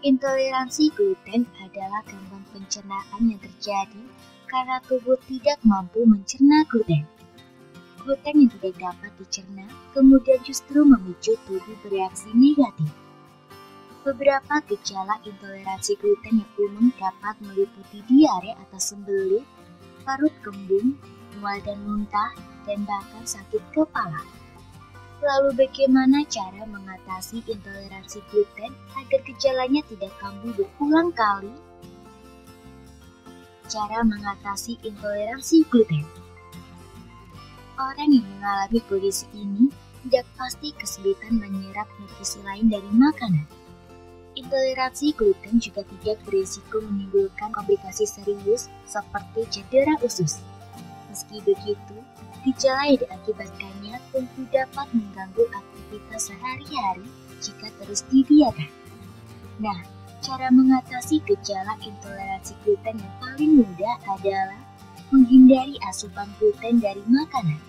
Intoleransi gluten adalah gangguan pencernaan yang terjadi karena tubuh tidak mampu mencerna gluten. Gluten yang tidak dapat dicerna kemudian justru memicu tubuh bereaksi negatif. Beberapa gejala intoleransi gluten yang umum dapat meliputi diare atau sembelit, perut kembung, mual dan muntah, dan bahkan sakit kepala. Lalu bagaimana cara mengatasi intoleransi gluten agar gejalanya tidak kambuh berulang kali? Cara mengatasi intoleransi gluten. Orang yang mengalami kondisi ini tidak pasti kesulitan menyerap nutrisi lain dari makanan. Intoleransi gluten juga tidak berisiko menimbulkan komplikasi serius seperti cedera usus. Meski begitu, gejala yang diakibatkannya tentu dapat mengganggu aktivitas sehari-hari jika terus dibiarkan. Nah, cara mengatasi gejala intoleransi gluten yang paling mudah adalah menghindari asupan gluten dari makanan.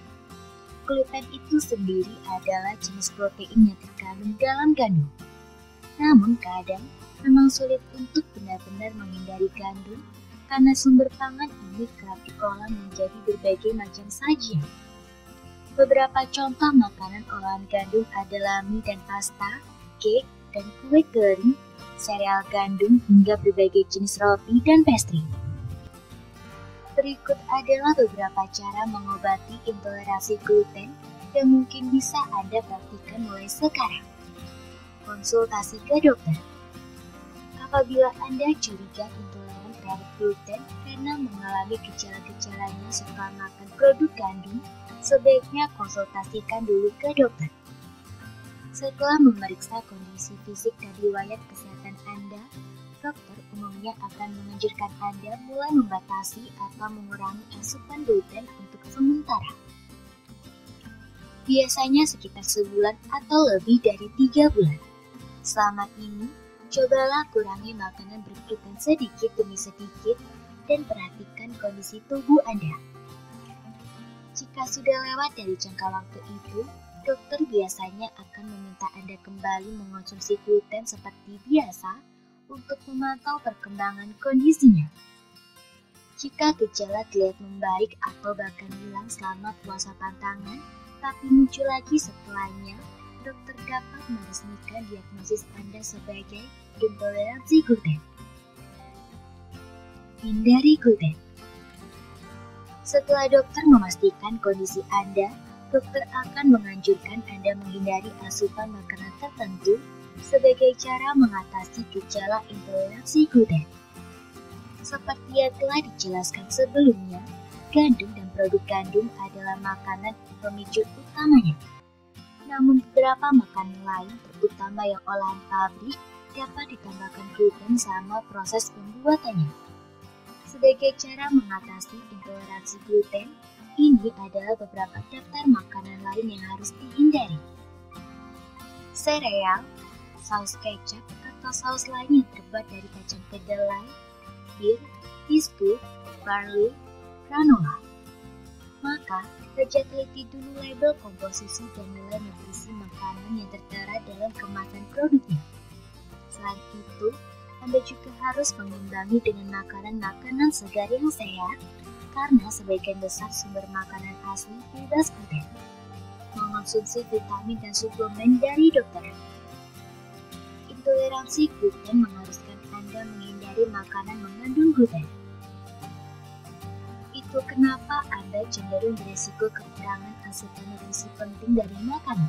Gluten itu sendiri adalah jenis protein yang terkandung dalam gandum. Namun kadang memang sulit untuk benar-benar menghindari gandum karena sumber pangan ini kerap diolah menjadi berbagai macam sajian. Beberapa contoh makanan olahan gandum adalah mie dan pasta, cake dan kue kering, sereal gandum hingga berbagai jenis roti dan pastry. Berikut adalah beberapa cara mengobati intoleransi gluten yang mungkin bisa Anda praktikkan mulai sekarang. Konsultasi ke dokter. Apabila Anda curiga intoleran terhadap gluten karena mengalami gejala-gejalanya setelah makan produk gandum, sebaiknya konsultasikan dulu ke dokter. Setelah memeriksa kondisi fisik dan riwayat kesehatan Anda, dokter umumnya akan menganjurkan Anda mulai membatasi atau mengurangi asupan gluten untuk sementara. Biasanya sekitar sebulan atau lebih dari 3 bulan. Selama ini, cobalah kurangi makanan bergluten sedikit demi sedikit dan perhatikan kondisi tubuh Anda. Jika sudah lewat dari jangka waktu itu, dokter biasanya akan meminta Anda kembali mengonsumsi gluten seperti biasa untuk memantau perkembangan kondisinya. Jika gejala terlihat membaik atau bahkan hilang selama puasa pantangan, tapi muncul lagi setelahnya, dokter dapat meresmikan diagnosis Anda sebagai intoleransi gluten. Hindari gluten. Setelah dokter memastikan kondisi Anda, dokter akan menganjurkan Anda menghindari asupan makanan tertentu sebagai cara mengatasi gejala intoleransi gluten. Seperti yang telah dijelaskan sebelumnya, gandum dan produk gandum adalah makanan pemicu utamanya. Namun beberapa makanan lain, terutama yang olahan pabrik, dapat ditambahkan gluten sama proses pembuatannya. Sebagai cara mengatasi intoleransi gluten, ini adalah beberapa daftar makanan lain yang harus dihindari. Sereal, saus kecap atau saus lain yang terbuat dari kacang kedelai, bir, biskuit, barley, granola. Maka, baca teliti dulu label komposisi dan nilai nutrisi makanan yang tertera dalam kemasan produknya. Selain itu, Anda juga harus mengimbangi dengan makanan-makanan segar yang sehat, karena sebagian besar sumber makanan asli bebas gluten. Mengonsumsi vitamin dan suplemen dari dokter. Intoleransi gluten mengharuskan Anda menghindari makanan mengandung gluten. Itu kenapa Anda cenderung berisiko kekurangan asupan nutrisi penting dari makanan.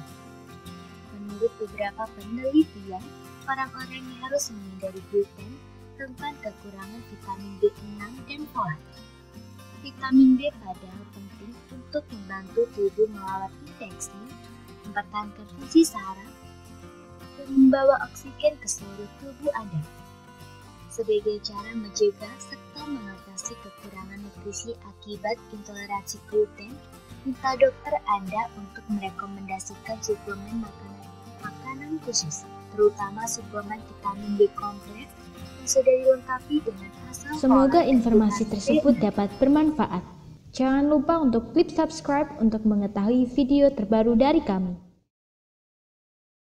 Menurut beberapa penelitian, orang-orang yang harus menghindari gluten rentan kekurangan vitamin B6 dan folat. Vitamin B padahal penting untuk membantu tubuh melawan infeksi, mempertahankan fungsi saraf, dan membawa oksigen ke seluruh tubuh Anda. Sebagai cara mencegah serta mengatasi kekurangan nutrisi akibat intoleransi gluten, minta dokter Anda untuk merekomendasikan suplemen makanan khusus, terutama suplemen vitamin B kompleks yang sudah dilengkapi dengan asal. Semoga informasi tersebut dapat bermanfaat. Jangan lupa untuk klik subscribe untuk mengetahui video terbaru dari kami.